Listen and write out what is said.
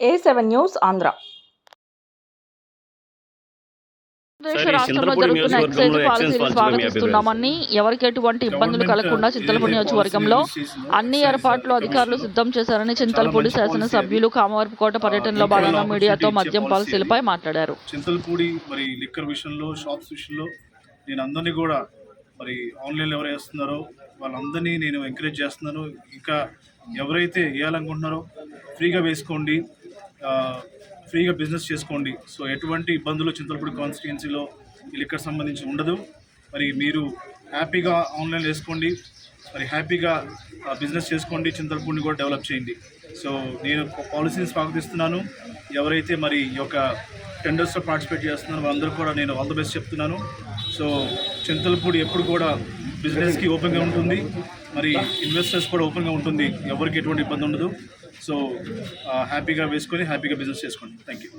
A7 news Andhra. రాష్ట్రంలో జరుగుతున్న excise పాలసీని స్వాగతిస్తున్నామని, ఎవరికి ఎటువంటి ఇబ్బందులు కలగకుండా చింతలపూడి నియోజకవర్గంలో అన్ని ఏర్పాట్లు అధికారులు సిద్ధం చేశారని చింతలపూడి శాసనసభ్యులు కామవరపుకోట పర్యటనలో భాగంగా మీడియాతో మద్యం పాలసీలపై మాట్లాడారు. చింతలపూడి మరి లిక్కర్ విషయంలో, షాప్స్ విషయంలో నేను అందరినీ కూడా మరి ఆన్లైన్లో ఎవరు వేస్తున్నారో వాళ్ళందరినీ నేను ఎంకరేజ్ చేస్తున్నాను. ఇంకా ఎవరైతే వేయాలనుకుంటున్నారో ఫ్రీగా వేసుకోండి, ఫ్రీగా బిజినెస్ చేసుకోండి. సో ఎటువంటి ఇబ్బందులు చింతలపూడి కాన్స్టిట్యుయెన్సీలో ఈ లిక్కర్ సంబంధించి ఉండదు. మరి మీరు హ్యాపీగా ఆన్లైన్ వేసుకోండి, మరి హ్యాపీగా బిజినెస్ చేసుకోండి, చింతలపూడిని కూడా డెవలప్ చేయండి. సో నేను పాలసీని స్వాగతిస్తున్నాను. ఎవరైతే మరి ఈ యొక్క టెండర్స్లో పార్టిసిపేట్ చేస్తున్నారో వాళ్ళందరూ కూడా నేను ఆల్ ద బెస్ట్ చెప్తున్నాను. సో చింతలపూడి ఎప్పుడు కూడా బిజినెస్కి ఓపెన్గా ఉంటుంది, మరి ఇన్వెస్టర్స్ కూడా ఓపెన్గా ఉంటుంది, ఎవరికి ఎటువంటి ఇబ్బంది ఉండదు. సో హ్యాపీగా వేసుకొని హ్యాపీగా బిజినెస్ చేసుకోండి. Thank you.